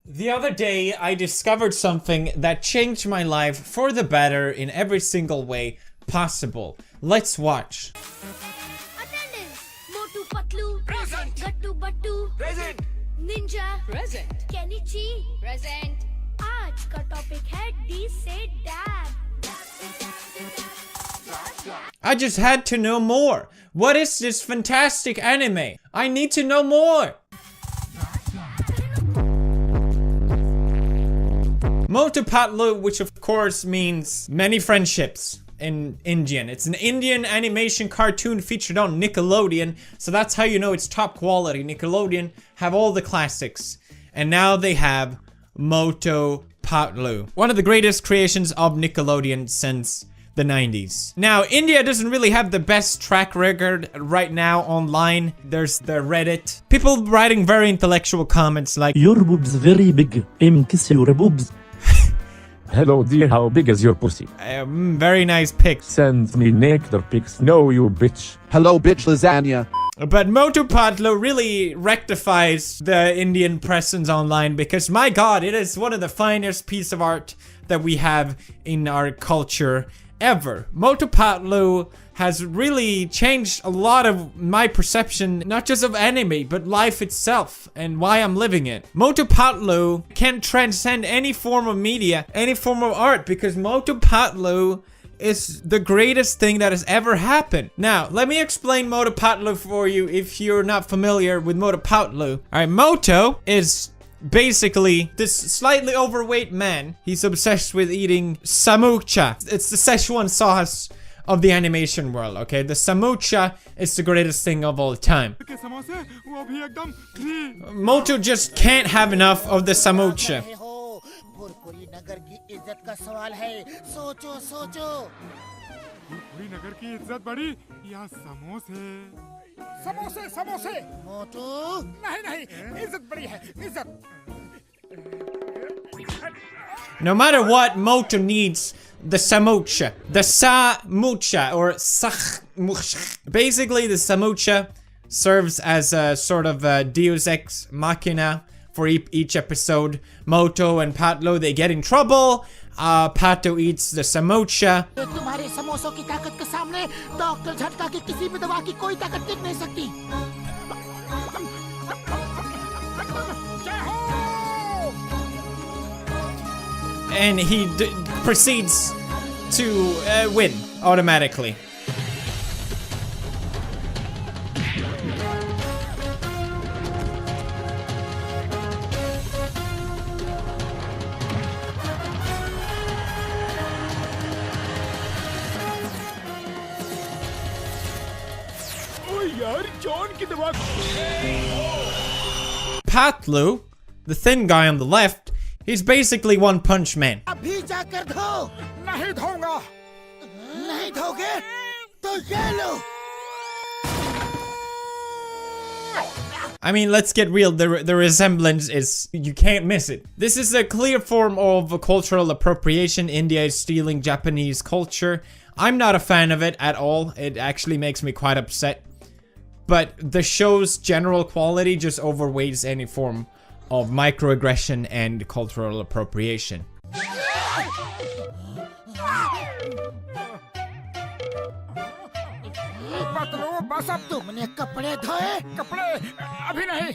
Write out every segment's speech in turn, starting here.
The other day, I discovered something that changed my life for the better in every single way possible. Let's watch. Attendance. MOTU PATLU. Present. Gattu Battu. Present. Ninja. Present. Kenichi. Present. आज का topic है D से dab. I just had to know more. What is this fantastic anime? I need to know more. MOTU PATLU, which of course means many friendships in Indian. It's an Indian animation cartoon featured on Nickelodeon, so that's how you know it's top quality. Nickelodeon have all the classics, and now they have MOTU PATLU, one of the greatest creations of Nickelodeon since the 90s. Now, India doesn't really have the best track record right now online. There's the Reddit. People writing very intellectual comments like, "Your boobs very big. Kiss your boobs." Hello dear, how big is your pussy? Very nice pics. Send me naked pics. No, you bitch. Hello, bitch lasagna. But MOTU PATLU really rectifies the Indian presence online because, my god, it is one of the finest pieces of art that we have in our culture ever. MOTU PATLU has really changed a lot of my perception, not just of anime, but life itself and why I'm living it. MOTU PATLU can transcend any form of media, any form of art, because MOTU PATLU is the greatest thing that has ever happened. Now, let me explain MOTU PATLU for you if you're not familiar with MOTU PATLU. Alright, MOTU is basically this slightly overweight man. He's obsessed with eating samocha. It's the Szechuan sauce of the animation world, okay? The samocha is the greatest thing of all time. MOTU just can't have enough of the samocha. No matter what, MOTU needs the samocha. The samocha, or samocha. Basically, the samocha serves as a sort of a deus ex machina for each episode. MOTU and PATLU, they get in trouble. PATLU eats the samocha. तुम्हारे समोसों की ताकत के सामने doctor झटका की किसी भी दवा की कोई ताकत टिक नहीं सकती। And he proceeds to win automatically. PATLU, the thin guy on the left, he's basically One Punch Man. अभी जाकर धो। नहीं धोऊंगा। नहीं धोगे तो ये लो। I mean, let's get real, the resemblance is, you can't miss it. This is a clear form of cultural appropriation. India is stealing Japanese culture. I'm not a fan of it at all. It actually makes me quite upset. But the show's general quality just overweights any form of microaggression and cultural appropriation. बस अब तुमने कपड़े धोए? कपड़े अभी नहीं।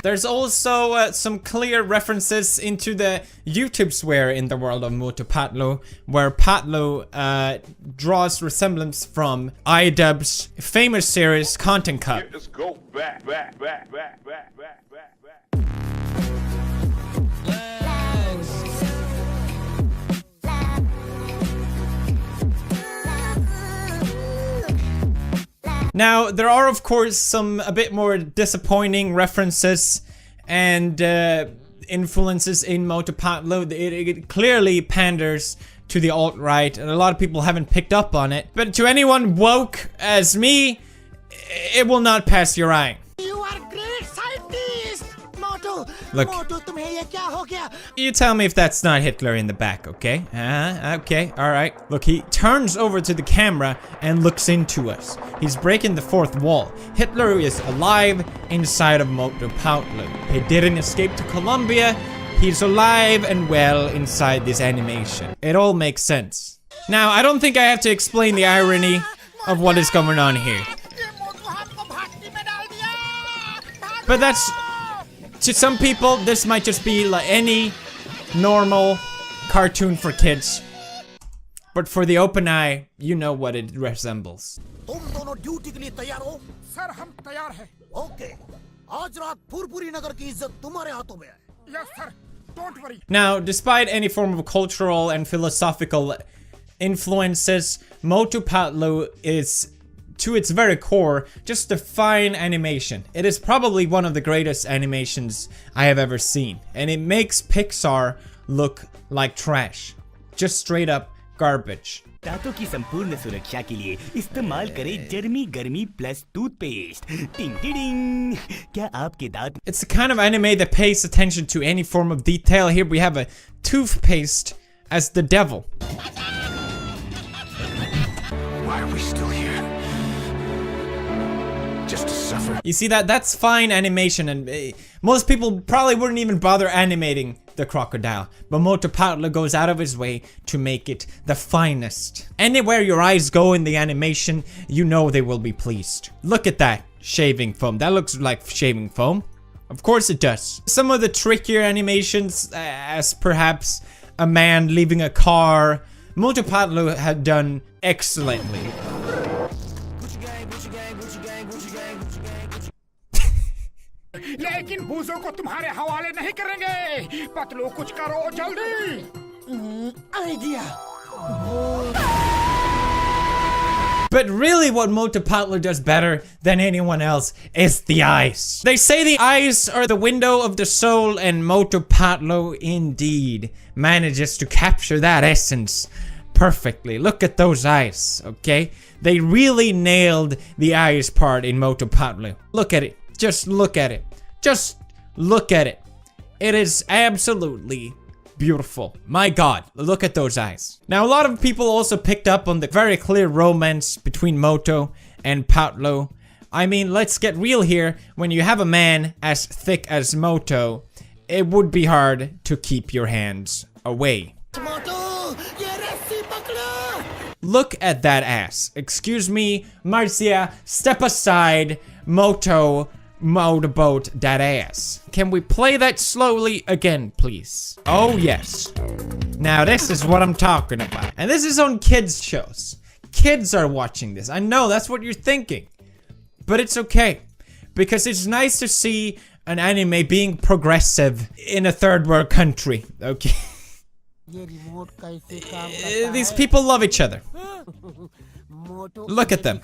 There's also some clear references into the YouTube swear in the world of MOTU PATLU, where PATLU draws resemblance from iDubbbz's famous series Content Cup. Let's go back. Now, there are of course some a bit more disappointing references and influences in MOTU PATLU. It clearly panders to the alt-right, and a lot of people haven't picked up on it. But to anyone woke as me, it will not pass your eye. You are great scientist, MOTU. Look. मोटू तुम्हें ये क्या हो गया? You tell me if that's not Hitler in the back, okay? Okay, alright. Look, he turns over to the camera and looks into us. He's breaking the fourth wall. Hitler is alive inside of MOTU PATLU. He didn't escape to Colombia. He's alive and well inside this animation. It all makes sense. Now, I don't think I have to explain the irony of what is going on here. ये मोटू हमको भाटकी में डाल दिया। But that's... To some people, this might just be like any normal cartoon for kids. But for the open eye, you know what it resembles. तुम दोनों duty के लिए तैयार हो? सर, हम तैयार हैं। ओके। आज रात पूरी नगर की इज्जत तुम्हारे हाथों में है। Yes sir, don't worry. Now, despite any form of cultural and philosophical influences, MOTU PATLU is, to its very core, just a fine animation. It is probably one of the greatest animations I have ever seen, and it makes Pixar look like trash. Just straight up garbage. दांतों की संपूर्ण सुरक्षा के लिए इस्तेमाल करें जर्मी गर्मी plus toothpaste. टिंग टिडिंग। क्या आपके दांत? It's the kind of anime that pays attention to any form of detail. Here we have a toothpaste as the devil. Why are we still here? Just to suffer. You see that? That's fine animation, and most people probably wouldn't even bother animating the crocodile. But MOTU PATLU goes out of his way to make it the finest. Anywhere your eyes go in the animation, you know they will be pleased. Look at that shaving foam. That looks like shaving foam. Of course it does. Some of the trickier animations, as perhaps a man leaving a car, MOTU PATLU had done excellently. लेकिन बूजों को तुम्हारे हवाले नहीं करेंगे। पतलू कुछ करो जल्दी। Idea. But really what MOTU PATLU does better than anyone else is the eyes. They say the eyes are the window of the soul, and MOTU PATLU indeed manages to capture that essence perfectly. Look at those eyes, okay? They really nailed the eyes part in MOTU PATLU. Look at it. Just look at it. Just look at it. It is absolutely beautiful. My God, look at those eyes. Now, a lot of people also picked up on the very clear romance between MOTU and PATLU. I mean, let's get real here. When you have a man as thick as MOTU, it would be hard to keep your hands away. Look at that ass. Excuse me, Marcia, step aside. MOTU motorboat that ass. Can we play that slowly again, please? Oh, yes. Now, this is what I'm talking about. And this is on kids' shows. Kids are watching this. I know, that's what you're thinking. But it's okay. Because it's nice to see an anime being progressive in a third world country. Okay. These people love each other. Look at them.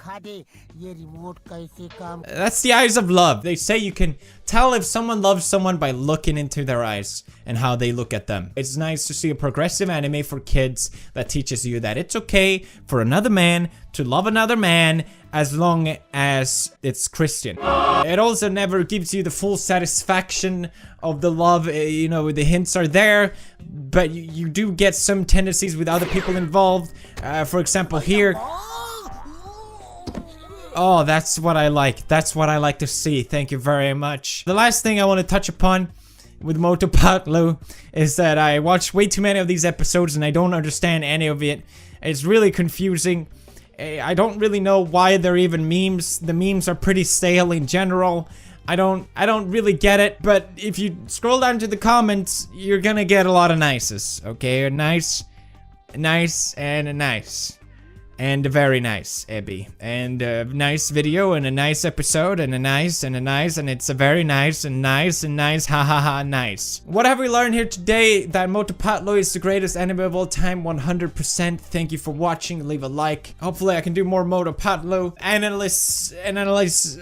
That's the eyes of love. They say you can tell if someone loves someone by looking into their eyes and how they look at them. It's nice to see a progressive anime for kids that teaches you that it's okay for another man to love another man as long as it's Christian. It also never gives you the full satisfaction of the love. You know, the hints are there, but you do get some tendencies with other people involved. For example, here. Oh, that's what I like. That's what I like to see. Thank you very much. The last thing I want to touch upon with MOTU PATLU is that I watched way too many of these episodes and I don't understand any of it. It's really confusing. I don't really know why they're even memes. The memes are pretty stale in general. I don't really get it, but if you scroll down to the comments, you're gonna get a lot of nices, okay? Nice, and nice. And very nice, Ebby. And a nice video, and a nice episode, and a nice, and it's a very nice, and nice, ha ha ha, nice. What have we learned here today? That MOTU PATLU is the greatest anime of all time, 100%. Thank you for watching, leave a like. Hopefully I can do more MOTU PATLU analyze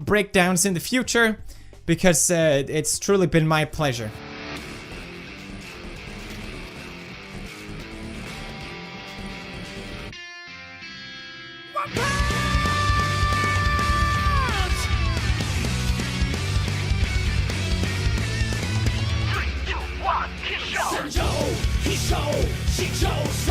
breakdowns in the future, because it's truly been my pleasure. show, she chose